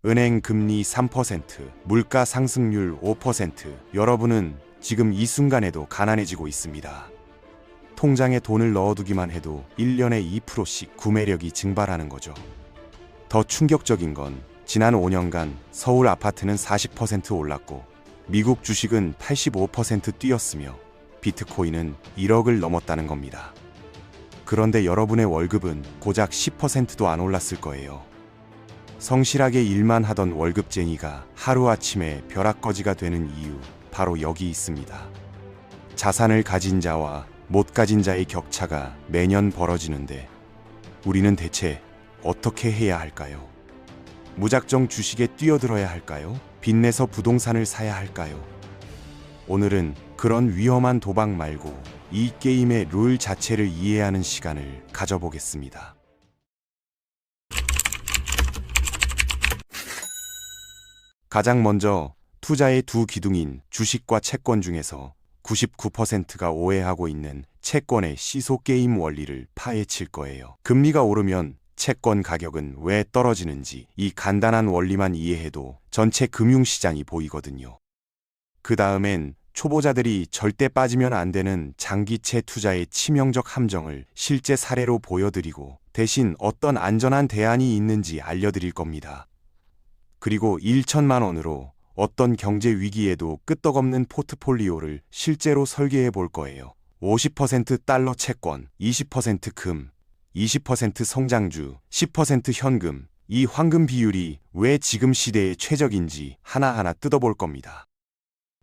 은행 금리 3%, 물가 상승률 5%. 여러분은 지금 이 순간에도 가난해지고 있습니다. 통장에 돈을 넣어두기만 해도 1년에 2%씩 구매력이 증발하는 거죠. 더 충격적인 건 지난 5년간 서울 아파트는 40% 올랐고 미국 주식은 85% 뛰었으며 비트코인은 1억을 넘었다는 겁니다. 그런데 여러분의 월급은 고작 10%도 안 올랐을 거예요. 성실하게 일만 하던 월급쟁이가 하루아침에 벼락거지가 되는 이유, 바로 여기 있습니다. 자산을 가진 자와 못 가진 자의 격차가 매년 벌어지는데 우리는 대체 어떻게 해야 할까요? 무작정 주식에 뛰어들어야 할까요? 빚내서 부동산을 사야 할까요? 오늘은 그런 위험한 도박 말고 이 게임의 룰 자체를 이해하는 시간을 가져보겠습니다. 가장 먼저 투자의 두 기둥인 주식과 채권 중에서 99%가 오해하고 있는 채권의 시소 게임 원리를 파헤칠 거예요. 금리가 오르면 채권 가격은 왜 떨어지는지 이 간단한 원리만 이해해도 전체 금융시장이 보이거든요. 그 다음엔 초보자들이 절대 빠지면 안 되는 장기채 투자의 치명적 함정을 실제 사례로 보여드리고 대신 어떤 안전한 대안이 있는지 알려드릴 겁니다. 그리고 1천만 원으로 어떤 경제 위기에도 끄떡없는 포트폴리오를 실제로 설계해 볼 거예요. 50% 달러 채권, 20% 금, 20% 성장주, 10% 현금. 이 황금 비율이 왜 지금 시대에 최적인지 하나하나 뜯어볼 겁니다.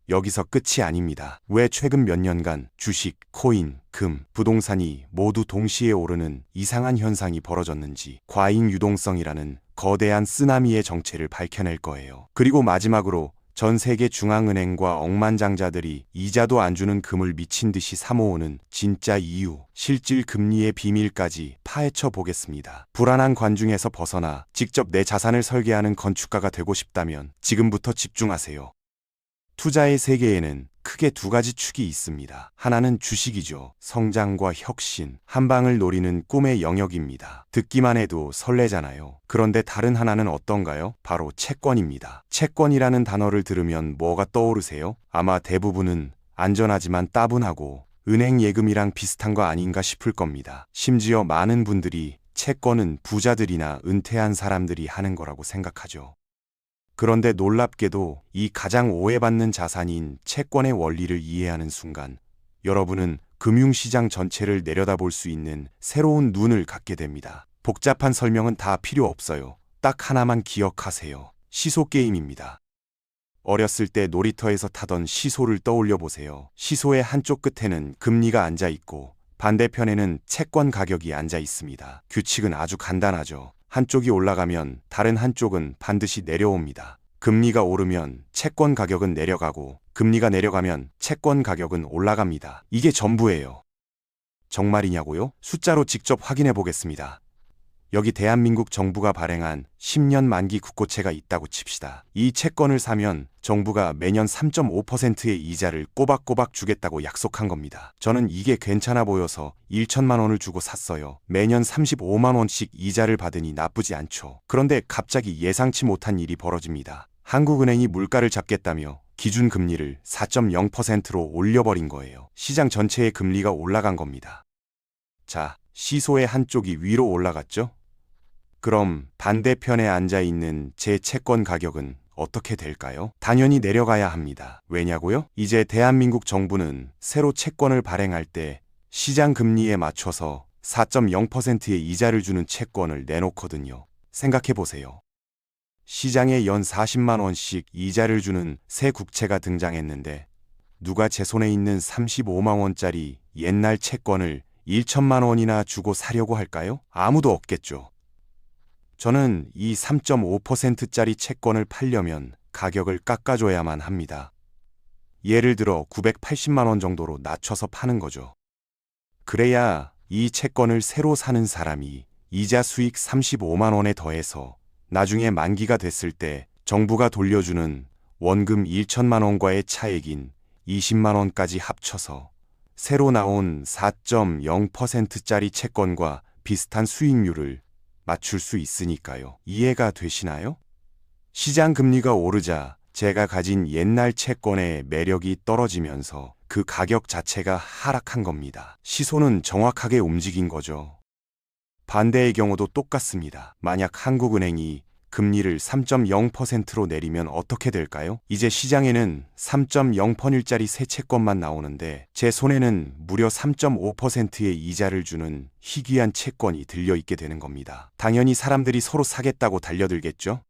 여기서 끝이 아닙니다. 왜 최근 몇 년간 주식, 코인, 금, 부동산이 모두 동시에 오르는 이상한 현상이 벌어졌는지 과잉 유동성이라는 거대한 쓰나미의 정체를 밝혀낼 거예요. 그리고 마지막으로 전 세계 중앙은행과 억만장자들이 이자도 안 주는 금을 미친 듯이 사모으는 진짜 이유, 실질 금리의 비밀까지 파헤쳐 보겠습니다. 불안한 관중에서 벗어나 직접 내 자산을 설계하는 건축가가 되고 싶다면 지금부터 집중하세요. 투자의 세계에는 크게 두 가지 축이 있습니다. 하나는 주식이죠. 성장과 혁신, 한 방을 노리는 꿈의 영역입니다. 듣기만 해도 설레잖아요. 그런데 다른 하나는 어떤가요? 바로 채권입니다. 채권이라는 단어를 들으면 뭐가 떠오르세요? 아마 대부분은 안전하지만 따분하고 은행 예금이랑 비슷한 거 아닌가 싶을 겁니다. 심지어 많은 분들이 채권은 부자들이나 은퇴한 사람들이 하는 거라고 생각하죠. 그런데 놀랍게도 이 가장 오해받는 자산인 채권의 원리를 이해하는 순간 여러분은 금융시장 전체를 내려다볼 수 있는 새로운 눈을 갖게 됩니다. 복잡한 설명은 다 필요 없어요. 딱 하나만 기억하세요. 시소 게임입니다. 어렸을 때 놀이터에서 타던 시소를 떠올려 보세요. 시소의 한쪽 끝에는 금리가 앉아 있고 반대편에는 채권 가격이 앉아 있습니다. 규칙은 아주 간단하죠. 한쪽이 올라가면 다른 한쪽은 반드시 내려옵니다. 금리가 오르면 채권 가격은 내려가고 금리가 내려가면 채권 가격은 올라갑니다. 이게 전부예요. 정말이냐고요? 숫자로 직접 확인해 보겠습니다. 여기 대한민국 정부가 발행한 10년 만기 국고채가 있다고 칩시다. 이 채권을 사면 정부가 매년 3.5%의 이자를 꼬박꼬박 주겠다고 약속한 겁니다. 저는 이게 괜찮아 보여서 1천만 원을 주고 샀어요. 매년 35만 원씩 이자를 받으니 나쁘지 않죠. 그런데 갑자기 예상치 못한 일이 벌어집니다. 한국은행이 물가를 잡겠다며 기준금리를 4.0%로 올려버린 거예요. 시장 전체의 금리가 올라간 겁니다. 자, 시소의 한쪽이 위로 올라갔죠? 그럼 반대편에 앉아있는 제 채권 가격은 어떻게 될까요? 당연히 내려가야 합니다. 왜냐고요? 이제 대한민국 정부는 새로 채권을 발행할 때 시장 금리에 맞춰서 4.0%의 이자를 주는 채권을 내놓거든요. 생각해 보세요. 시장에 연 40만 원씩 이자를 주는 새 국채가 등장했는데 누가 제 손에 있는 35만 원짜리 옛날 채권을 1천만 원이나 주고 사려고 할까요? 아무도 없겠죠. 저는 이 3.5%짜리 채권을 팔려면 가격을 깎아줘야만 합니다. 예를 들어 980만 원 정도로 낮춰서 파는 거죠. 그래야 이 채권을 새로 사는 사람이 이자 수익 35만 원에 더해서 나중에 만기가 됐을 때 정부가 돌려주는 원금 1천만 원과의 차액인 20만 원까지 합쳐서 새로 나온 4.0%짜리 채권과 비슷한 수익률을 맞출 수 있으니까요. 이해가 되시나요? 시장 금리가 오르자 제가 가진 옛날 채권의 매력이 떨어지면서 그 가격 자체가 하락한 겁니다. 시소는 정확하게 움직인 거죠. 반대의 경우도 똑같습니다. 만약 한국은행이 금리를 3.0%로 내리면 어떻게 될까요? 이제 시장에는 3.0%짜리 새 채권만 나오는데 제 손에는 무려 3.5%의 이자를 주는 희귀한 채권이 들려있게 되는 겁니다. 당연히 사람들이 서로 사겠다고 달려들겠죠?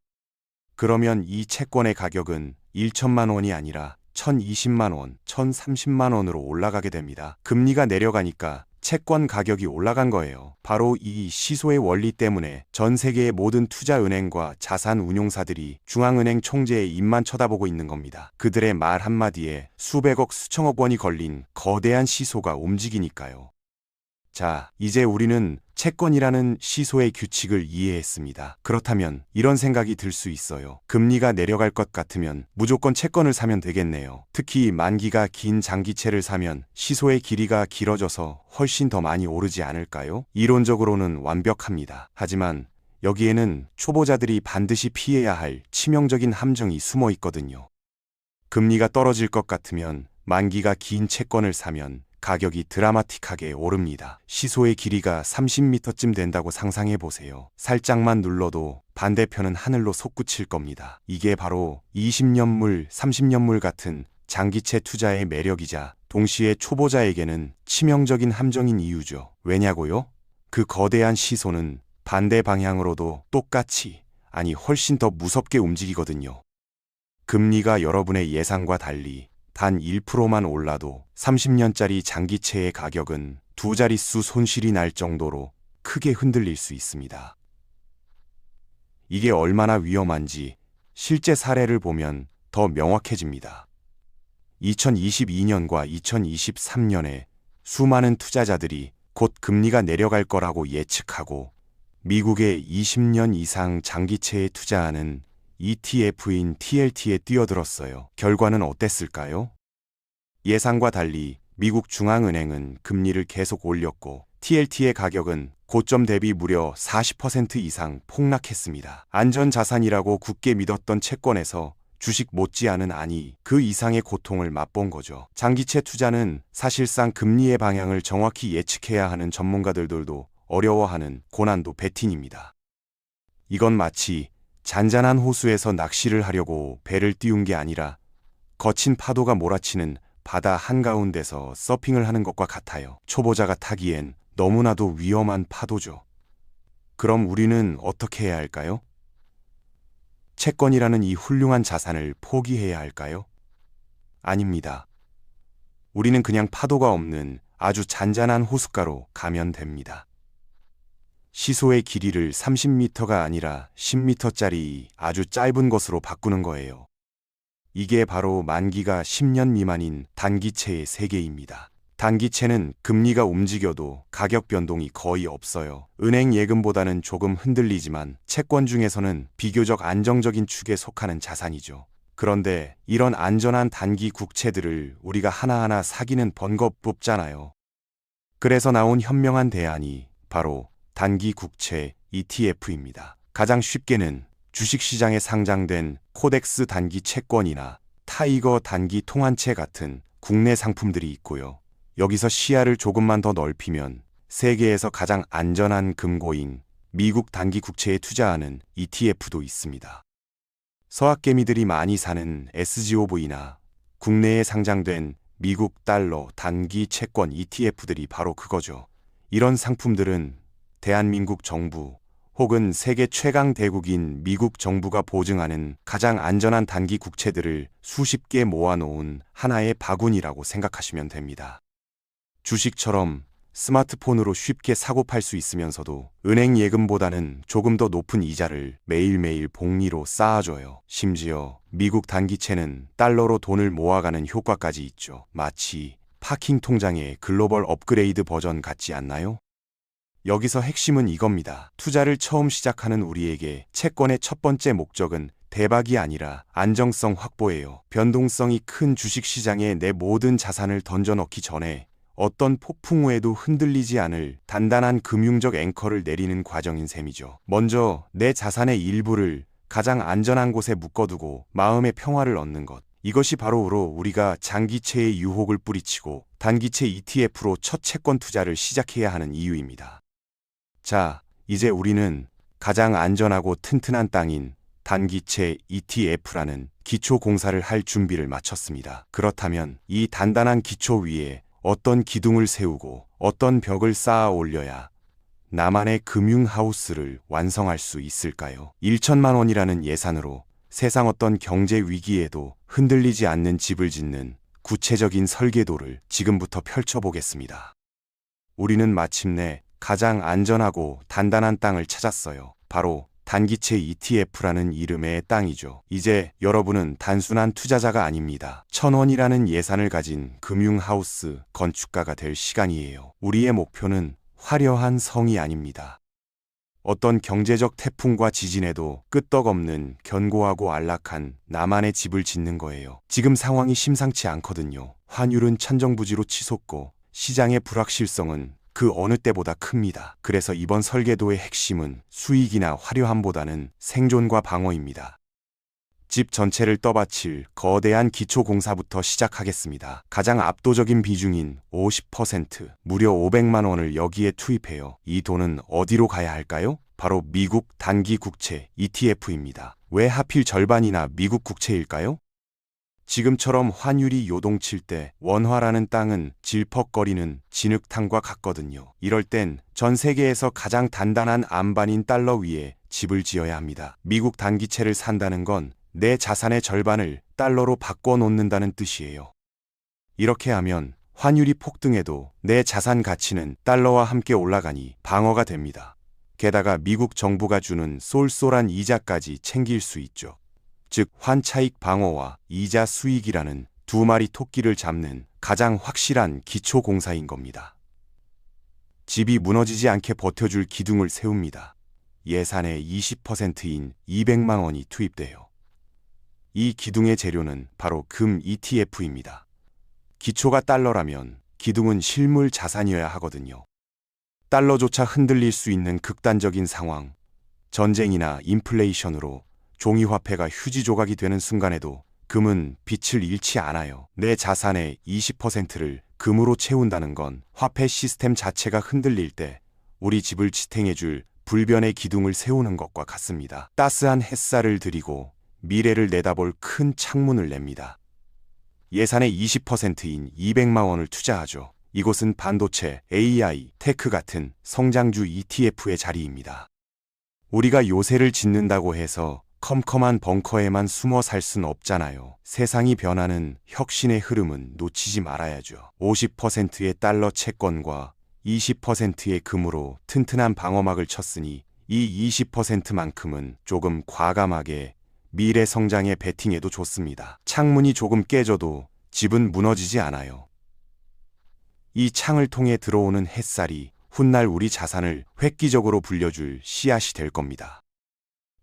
그러면 이 채권의 가격은 1천만 원이 아니라 1,020만 원, 1,030만 원으로 올라가게 됩니다. 금리가 내려가니까 채권 가격이 올라간 거예요. 바로 이 시소의 원리 때문에 전 세계의 모든 투자은행과 자산운용사들이 중앙은행 총재의 입만 쳐다보고 있는 겁니다. 그들의 말 한마디에 수백억 수천억 원이 걸린 거대한 시소가 움직이니까요. 자, 이제 우리는 채권이라는 시소의 규칙을 이해했습니다. 그렇다면 이런 생각이 들 수 있어요. 금리가 내려갈 것 같으면 무조건 채권을 사면 되겠네요. 특히 만기가 긴 장기채를 사면 시소의 길이가 길어져서 훨씬 더 많이 오르지 않을까요? 이론적으로는 완벽합니다. 하지만 여기에는 초보자들이 반드시 피해야 할 치명적인 함정이 숨어 있거든요. 금리가 떨어질 것 같으면 만기가 긴 채권을 사면 가격이 드라마틱하게 오릅니다. 시소의 길이가 30m쯤 된다고 상상해 보세요. 살짝만 눌러도 반대편은 하늘로 솟구칠 겁니다. 이게 바로 20년물, 30년물 같은 장기채 투자의 매력이자 동시에 초보자에게는 치명적인 함정인 이유죠. 왜냐고요? 그 거대한 시소는 반대 방향으로도 똑같이, 아니 훨씬 더 무섭게 움직이거든요. 금리가 여러분의 예상과 달리 단 1%만 올라도 30년짜리 장기채의 가격은 두 자릿수 손실이 날 정도로 크게 흔들릴 수 있습니다. 이게 얼마나 위험한지 실제 사례를 보면 더 명확해집니다. 2022년과 2023년에 수많은 투자자들이 곧 금리가 내려갈 거라고 예측하고 미국의 20년 이상 장기채에 투자하는 ETF인 TLT에 뛰어들었어요. 결과는 어땠을까요? 예상과 달리 미국 중앙은행은 금리를 계속 올렸고 TLT의 가격은 고점 대비 무려 40% 이상 폭락했습니다. 안전자산이라고 굳게 믿었던 채권에서 주식 못지않은 아니 그 이상의 고통을 맛본 거죠. 장기채 투자는 사실상 금리의 방향을 정확히 예측해야 하는 전문가들도 어려워하는 고난도 배팅입니다. 이건 마치 잔잔한 호수에서 낚시를 하려고 배를 띄운 게 아니라 거친 파도가 몰아치는 바다 한가운데서 서핑을 하는 것과 같아요. 초보자가 타기엔 너무나도 위험한 파도죠. 그럼 우리는 어떻게 해야 할까요? 채권이라는 이 훌륭한 자산을 포기해야 할까요? 아닙니다. 우리는 그냥 파도가 없는 아주 잔잔한 호숫가로 가면 됩니다. 시소의 길이를 30m가 아니라 10m짜리 아주 짧은 것으로 바꾸는 거예요. 이게 바로 만기가 10년 미만인 단기채의 세계입니다. 단기채는 금리가 움직여도 가격 변동이 거의 없어요. 은행 예금보다는 조금 흔들리지만 채권 중에서는 비교적 안정적인 축에 속하는 자산이죠. 그런데 이런 안전한 단기 국채들을 우리가 하나하나 사기는 번거롭잖아요. 그래서 나온 현명한 대안이 바로 단기 국채 ETF입니다. 가장 쉽게는 주식시장에 상장된 코덱스 단기 채권이나 타이거 단기 통한채 같은 국내 상품들이 있고요. 여기서 시야를 조금만 더 넓히면 세계에서 가장 안전한 금고인 미국 단기 국채에 투자하는 ETF도 있습니다. 서학개미들이 많이 사는 SGOV나 국내에 상장된 미국 달러 단기 채권 ETF들이 바로 그거죠. 이런 상품들은 대한민국 정부 혹은 세계 최강 대국인 미국 정부가 보증하는 가장 안전한 단기 국채들을 수십 개 모아놓은 하나의 바구니라고 생각하시면 됩니다. 주식처럼 스마트폰으로 쉽게 사고 팔 수 있으면서도 은행 예금보다는 조금 더 높은 이자를 매일매일 복리로 쌓아줘요. 심지어 미국 단기채는 달러로 돈을 모아가는 효과까지 있죠. 마치 파킹 통장의 글로벌 업그레이드 버전 같지 않나요? 여기서 핵심은 이겁니다. 투자를 처음 시작하는 우리에게 채권의 첫 번째 목적은 대박이 아니라 안정성 확보예요. 변동성이 큰 주식시장에 내 모든 자산을 던져넣기 전에 어떤 폭풍 후에도 흔들리지 않을 단단한 금융적 앵커를 내리는 과정인 셈이죠. 먼저 내 자산의 일부를 가장 안전한 곳에 묶어두고 마음의 평화를 얻는 것. 이것이 바로 우리가 장기채의 유혹을 뿌리치고 단기채 ETF로 첫 채권 투자를 시작해야 하는 이유입니다. 자, 이제 우리는 가장 안전하고 튼튼한 땅인 단기채 ETF라는 기초 공사를 할 준비를 마쳤습니다. 그렇다면 이 단단한 기초 위에 어떤 기둥을 세우고 어떤 벽을 쌓아 올려야 나만의 금융하우스를 완성할 수 있을까요? 1천만 원이라는 예산으로 세상 어떤 경제 위기에도 흔들리지 않는 집을 짓는 구체적인 설계도를 지금부터 펼쳐보겠습니다. 우리는 마침내 가장 안전하고 단단한 땅을 찾았어요. 바로 단기채 ETF라는 이름의 땅이죠. 이제 여러분은 단순한 투자자가 아닙니다. 1,000원이라는 예산을 가진 금융하우스 건축가가 될 시간이에요. 우리의 목표는 화려한 성이 아닙니다. 어떤 경제적 태풍과 지진에도 끄떡없는 견고하고 안락한 나만의 집을 짓는 거예요. 지금 상황이 심상치 않거든요. 환율은 천정부지로 치솟고 시장의 불확실성은 그 어느 때보다 큽니다. 그래서 이번 설계도의 핵심은 수익이나 화려함보다는 생존과 방어입니다. 집 전체를 떠받칠 거대한 기초공사부터 시작하겠습니다. 가장 압도적인 비중인 50%, 무려 500만 원을 여기에 투입해요. 이 돈은 어디로 가야 할까요? 바로 미국 단기 국채 ETF입니다. 왜 하필 절반이나 미국 국채일까요? 지금처럼 환율이 요동칠 때 원화라는 땅은 질퍽거리는 진흙탕과 같거든요. 이럴 땐 전 세계에서 가장 단단한 안반인 달러 위에 집을 지어야 합니다. 미국 단기채를 산다는 건 내 자산의 절반을 달러로 바꿔놓는다는 뜻이에요. 이렇게 하면 환율이 폭등해도 내 자산 가치는 달러와 함께 올라가니 방어가 됩니다. 게다가 미국 정부가 주는 쏠쏠한 이자까지 챙길 수 있죠. 즉 환차익 방어와 이자 수익이라는 두 마리 토끼를 잡는 가장 확실한 기초 공사인 겁니다. 집이 무너지지 않게 버텨줄 기둥을 세웁니다. 예산의 20%인 200만 원이 투입돼요. 이 기둥의 재료는 바로 금 ETF입니다. 기초가 달러라면 기둥은 실물 자산이어야 하거든요. 달러조차 흔들릴 수 있는 극단적인 상황, 전쟁이나 인플레이션으로 종이화폐가 휴지 조각이 되는 순간에도 금은 빛을 잃지 않아요. 내 자산의 20%를 금으로 채운다는 건 화폐 시스템 자체가 흔들릴 때 우리 집을 지탱해줄 불변의 기둥을 세우는 것과 같습니다. 따스한 햇살을 들이고 미래를 내다볼 큰 창문을 냅니다. 예산의 20%인 200만 원을 투자하죠. 이곳은 반도체, AI, 테크 같은 성장주 ETF의 자리입니다. 우리가 요새를 짓는다고 해서 컴컴한 벙커에만 숨어 살 순 없잖아요. 세상이 변하는 혁신의 흐름은 놓치지 말아야죠. 50%의 달러 채권과 20%의 금으로 튼튼한 방어막을 쳤으니 이 20%만큼은 조금 과감하게 미래 성장에 베팅해도 좋습니다. 창문이 조금 깨져도 집은 무너지지 않아요. 이 창을 통해 들어오는 햇살이 훗날 우리 자산을 획기적으로 불려줄 씨앗이 될 겁니다.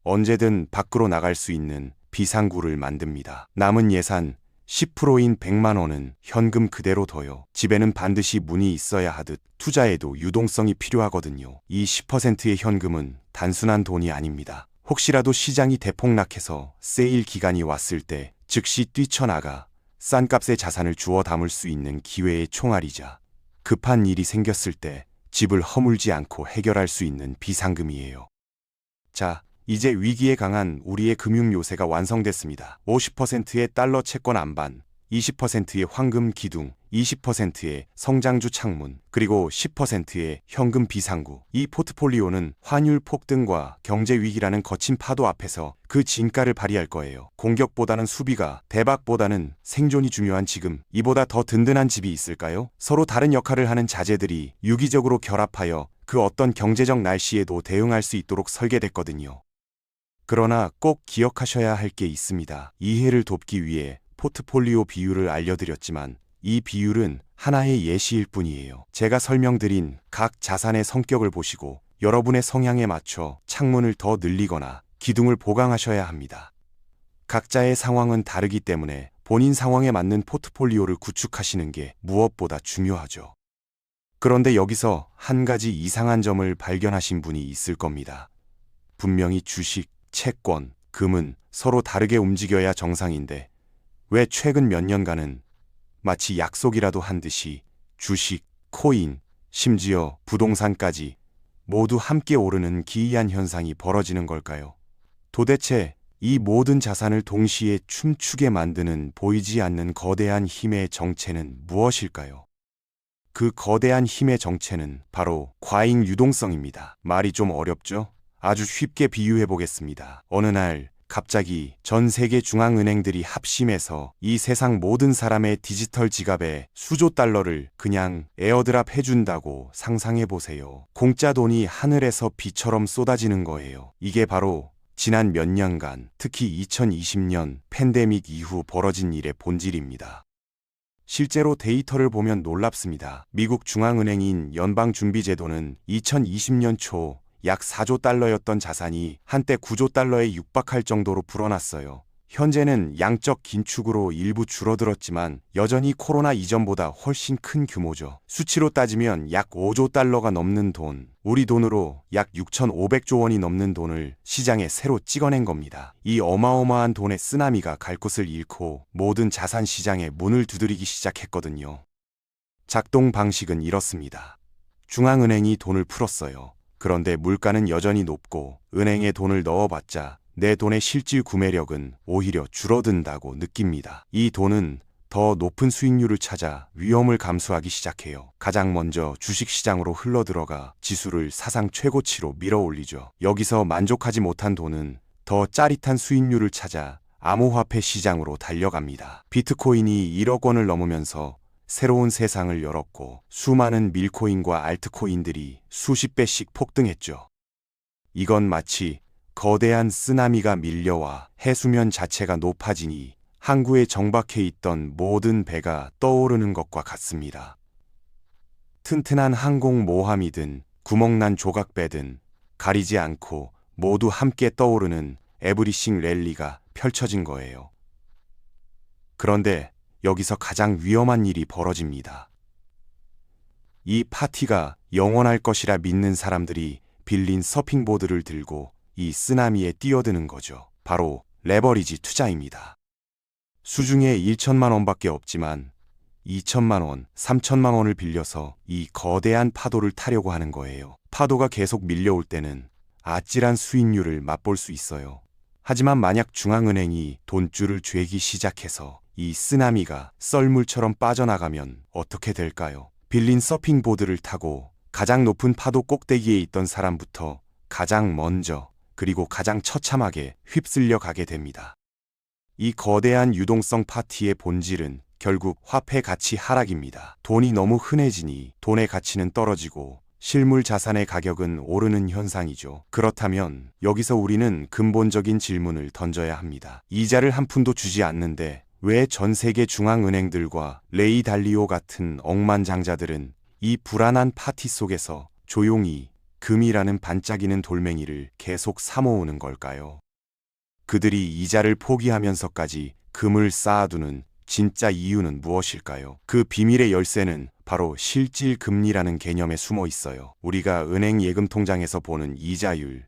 언제든 밖으로 나갈 수 있는 비상구를 만듭니다. 남은 예산 10%인 100만 원은 현금 그대로 둬요. 집에는 반드시 문이 있어야 하듯 투자에도 유동성이 필요하거든요. 이 10%의 현금은 단순한 돈이 아닙니다. 혹시라도 시장이 대폭락해서 세일 기간이 왔을 때 즉시 뛰쳐나가 싼 값의 자산을 주워 담을 수 있는 기회의 총알이자 급한 일이 생겼을 때 집을 허물지 않고 해결할 수 있는 비상금이에요. 자, 이제 위기에 강한 우리의 금융 요새가 완성됐습니다. 50%의 달러 채권 안반, 20%의 황금 기둥, 20%의 성장주 창문, 그리고 10%의 현금 비상구. 이 포트폴리오는 환율 폭등과 경제 위기라는 거친 파도 앞에서 그 진가를 발휘할 거예요. 공격보다는 수비가, 대박보다는 생존이 중요한 지금, 이보다 더 든든한 집이 있을까요? 서로 다른 역할을 하는 자재들이 유기적으로 결합하여 그 어떤 경제적 날씨에도 대응할 수 있도록 설계됐거든요. 그러나 꼭 기억하셔야 할 게 있습니다. 이해를 돕기 위해 포트폴리오 비율을 알려드렸지만 이 비율은 하나의 예시일 뿐이에요. 제가 설명드린 각 자산의 성격을 보시고 여러분의 성향에 맞춰 창문을 더 늘리거나 기둥을 보강하셔야 합니다. 각자의 상황은 다르기 때문에 본인 상황에 맞는 포트폴리오를 구축하시는 게 무엇보다 중요하죠. 그런데 여기서 한 가지 이상한 점을 발견하신 분이 있을 겁니다. 분명히 주식, 채권, 금은 서로 다르게 움직여야 정상인데 왜 최근 몇 년간은 마치 약속이라도 한 듯이 주식, 코인, 심지어 부동산까지 모두 함께 오르는 기이한 현상이 벌어지는 걸까요? 도대체 이 모든 자산을 동시에 춤추게 만드는 보이지 않는 거대한 힘의 정체는 무엇일까요? 그 거대한 힘의 정체는 바로 과잉 유동성입니다. 말이 좀 어렵죠? 아주 쉽게 비유해 보겠습니다. 어느 날 갑자기 전 세계 중앙은행들이 합심해서 이 세상 모든 사람의 디지털 지갑에 수조 달러를 그냥 에어드랍 해준다고 상상해 보세요. 공짜 돈이 하늘에서 비처럼 쏟아지는 거예요. 이게 바로 지난 몇 년간, 특히 2020년 팬데믹 이후 벌어진 일의 본질입니다. 실제로 데이터를 보면 놀랍습니다. 미국 중앙은행인 연방준비제도는 2020년 초 약 4조 달러였던 자산이 한때 9조 달러에 육박할 정도로 불어났어요. 현재는 양적 긴축으로 일부 줄어들었지만 여전히 코로나 이전보다 훨씬 큰 규모죠. 수치로 따지면 약 5조 달러가 넘는 돈, 우리 돈으로 약 6,500조 원이 넘는 돈을 시장에 새로 찍어낸 겁니다. 이 어마어마한 돈의 쓰나미가 갈 곳을 잃고 모든 자산 시장에 문을 두드리기 시작했거든요. 작동 방식은 이렇습니다. 중앙은행이 돈을 풀었어요. 그런데 물가는 여전히 높고 은행에 돈을 넣어봤자 내 돈의 실질 구매력은 오히려 줄어든다고 느낍니다. 이 돈은 더 높은 수익률을 찾아 위험을 감수하기 시작해요. 가장 먼저 주식시장으로 흘러들어가 지수를 사상 최고치로 밀어올리죠. 여기서 만족하지 못한 돈은 더 짜릿한 수익률을 찾아 암호화폐 시장으로 달려갑니다. 비트코인이 1억 원을 넘으면서 새로운 세상을 열었고 수많은 밀코인과 알트코인들이 수십 배씩 폭등했죠. 이건 마치 거대한 쓰나미가 밀려와 해수면 자체가 높아지니 항구에 정박해 있던 모든 배가 떠오르는 것과 같습니다. 튼튼한 항공 모함이든 구멍난 조각배든 가리지 않고 모두 함께 떠오르는 에브리싱 랠리가 펼쳐진 거예요. 그런데 여기서 가장 위험한 일이 벌어집니다. 이 파티가 영원할 것이라 믿는 사람들이 빌린 서핑보드를 들고 이 쓰나미에 뛰어드는 거죠. 바로 레버리지 투자입니다. 수중에 1천만 원밖에 없지만 2천만 원, 3천만 원을 빌려서 이 거대한 파도를 타려고 하는 거예요. 파도가 계속 밀려올 때는 아찔한 수익률을 맛볼 수 있어요. 하지만 만약 중앙은행이 돈줄을 죄기 시작해서 이 쓰나미가 썰물처럼 빠져나가면 어떻게 될까요? 빌린 서핑보드를 타고 가장 높은 파도 꼭대기에 있던 사람부터 가장 먼저 그리고 가장 처참하게 휩쓸려 가게 됩니다. 이 거대한 유동성 파티의 본질은 결국 화폐 가치 하락입니다. 돈이 너무 흔해지니 돈의 가치는 떨어지고 실물 자산의 가격은 오르는 현상이죠. 그렇다면 여기서 우리는 근본적인 질문을 던져야 합니다. 이자를 한 푼도 주지 않는데 왜 전 세계 중앙은행들과 레이 달리오 같은 억만장자들은 이 불안한 파티 속에서 조용히 금이라는 반짝이는 돌멩이를 계속 사모으는 걸까요? 그들이 이자를 포기하면서까지 금을 쌓아두는 진짜 이유는 무엇일까요? 그 비밀의 열쇠는 바로 실질 금리라는 개념에 숨어 있어요. 우리가 은행 예금 통장에서 보는 이자율,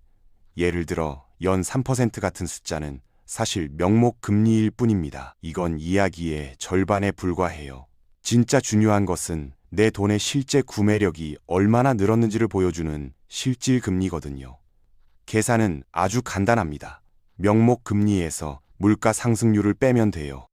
예를 들어 연 3% 같은 숫자는 사실 명목 금리일 뿐입니다. 이건 이야기의 절반에 불과해요. 진짜 중요한 것은 내 돈의 실제 구매력이 얼마나 늘었는지를 보여주는 실질 금리거든요. 계산은 아주 간단합니다. 명목 금리에서 물가 상승률을 빼면 돼요.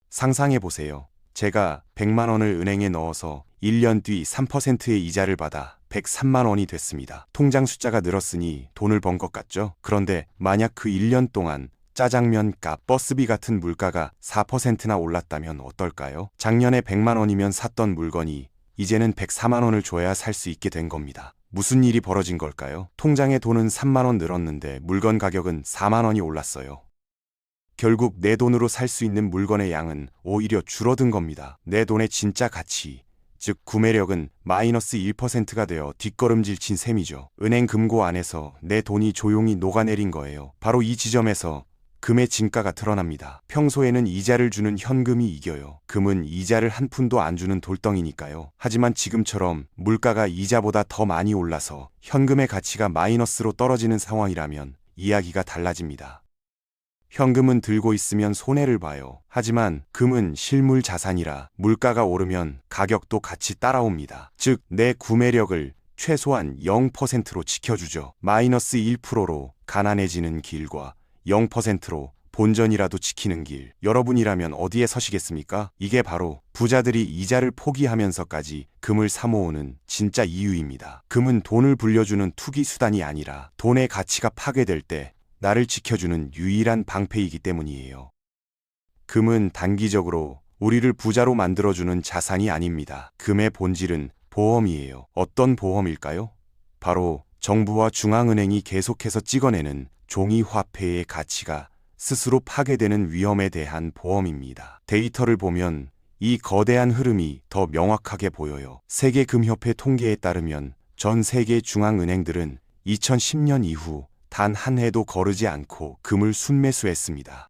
상상해 보세요. 제가 100만 원을 은행에 넣어서 1년 뒤 3%의 이자를 받아 103만 원이 됐습니다. 통장 숫자가 늘었으니 돈을 번 것 같죠? 그런데 만약 그 1년 동안 짜장면 값, 버스비 같은 물가가 4%나 올랐다면 어떨까요? 작년에 100만 원이면 샀던 물건이 이제는 104만 원을 줘야 살 수 있게 된 겁니다. 무슨 일이 벌어진 걸까요? 통장에 돈은 3만 원 늘었는데 물건 가격은 4만 원이 올랐어요. 결국 내 돈으로 살 수 있는 물건의 양은 오히려 줄어든 겁니다. 내 돈의 진짜 가치, 즉 구매력은 마이너스 1%가 되어 뒷걸음질 친 셈이죠. 은행 금고 안에서 내 돈이 조용히 녹아내린 거예요. 바로 이 지점에서 금의 진가가 드러납니다. 평소에는 이자를 주는 현금이 이겨요. 금은 이자를 한 푼도 안 주는 돌덩이니까요. 하지만 지금처럼 물가가 이자보다 더 많이 올라서 현금의 가치가 마이너스로 떨어지는 상황이라면 이야기가 달라집니다. 현금은 들고 있으면 손해를 봐요. 하지만 금은 실물 자산이라 물가가 오르면 가격도 같이 따라옵니다. 즉, 내 구매력을 최소한 0%로 지켜주죠. 마이너스 1%로 가난해지는 길과 0%로 본전이라도 지키는 길. 여러분이라면 어디에 서시겠습니까? 이게 바로 부자들이 이자를 포기하면서까지 금을 사모으는 진짜 이유입니다. 금은 돈을 불려주는 투기 수단이 아니라 돈의 가치가 파괴될 때 나를 지켜주는 유일한 방패이기 때문이에요. 금은 단기적으로 우리를 부자로 만들어주는 자산이 아닙니다. 금의 본질은 보험이에요. 어떤 보험일까요? 바로 정부와 중앙은행이 계속해서 찍어내는 종이 화폐의 가치가 스스로 파괴되는 위험에 대한 보험입니다. 데이터를 보면 이 거대한 흐름이 더 명확하게 보여요. 세계금협회 통계에 따르면 전 세계 중앙은행들은 2010년 이후 단 한 해도 거르지 않고 금을 순매수했습니다.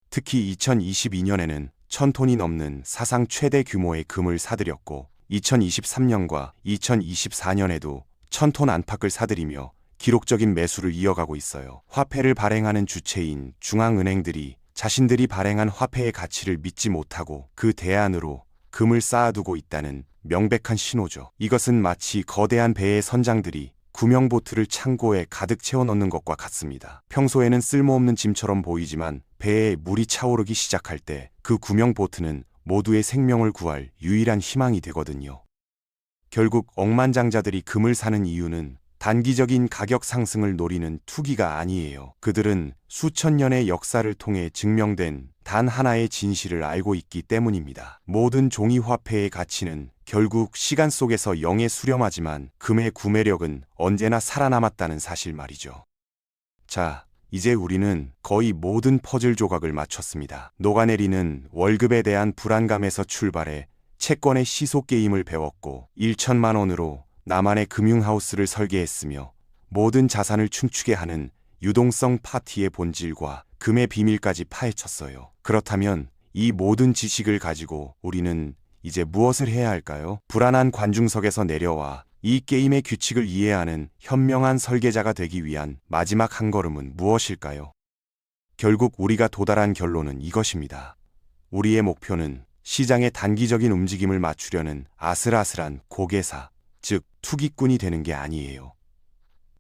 특히 2022년에는 1000톤이 넘는 사상 최대 규모의 금을 사들였고 2023년과 2024년에도 1000톤 안팎을 사들이며 기록적인 매수를 이어가고 있어요. 화폐를 발행하는 주체인 중앙은행들이 자신들이 발행한 화폐의 가치를 믿지 못하고 그 대안으로 금을 쌓아두고 있다는 명백한 신호죠. 이것은 마치 거대한 배의 선장들이 구명보트를 창고에 가득 채워넣는 것과 같습니다. 평소에는 쓸모없는 짐처럼 보이지만 배에 물이 차오르기 시작할 때 그 구명보트는 모두의 생명을 구할 유일한 희망이 되거든요. 결국 억만장자들이 금을 사는 이유는 단기적인 가격 상승을 노리는 투기가 아니에요. 그들은 수천 년의 역사를 통해 증명된 단 하나의 진실을 알고 있기 때문입니다. 모든 종이 화폐의 가치는 결국 시간 속에서 0에 수렴하지만 금의 구매력은 언제나 살아남았다는 사실 말이죠. 자, 이제 우리는 거의 모든 퍼즐 조각을 맞췄습니다. 녹아내리는 월급에 대한 불안감에서 출발해 채권의 시소 게임을 배웠고 1천만 원으로 나만의 금융하우스를 설계했으며 모든 자산을 춤추게 하는 유동성 파티의 본질과 금의 비밀까지 파헤쳤어요. 그렇다면 이 모든 지식을 가지고 우리는 이제 무엇을 해야 할까요? 불안한 관중석에서 내려와 이 게임의 규칙을 이해하는 현명한 설계자가 되기 위한 마지막 한 걸음은 무엇일까요? 결국 우리가 도달한 결론은 이것입니다. 우리의 목표는 시장의 단기적인 움직임을 맞추려는 아슬아슬한 고개사, 즉 투기꾼이 되는 게 아니에요.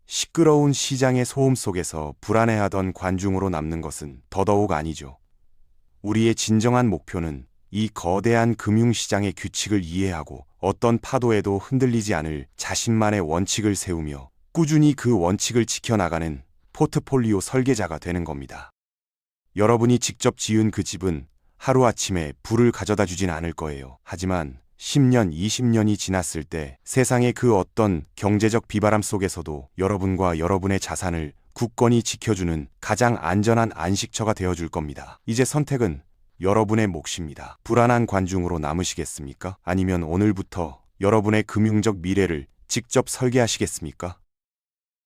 시끄러운 시장의 소음 속에서 불안해하던 관중으로 남는 것은 더더욱 아니죠. 우리의 진정한 목표는 이 거대한 금융시장의 규칙을 이해하고 어떤 파도에도 흔들리지 않을 자신만의 원칙을 세우며 꾸준히 그 원칙을 지켜나가는 포트폴리오 설계자가 되는 겁니다. 여러분이 직접 지은 그 집은 하루아침에 불을 가져다 주진 않을 거예요. 하지만 10년, 20년이 지났을 때 세상의 그 어떤 경제적 비바람 속에서도 여러분과 여러분의 자산을 굳건히 지켜주는 가장 안전한 안식처가 되어줄 겁니다. 이제 선택은 여러분의 몫입니다. 불안한 관중으로 남으시겠습니까? 아니면 오늘부터 여러분의 금융적 미래를 직접 설계하시겠습니까?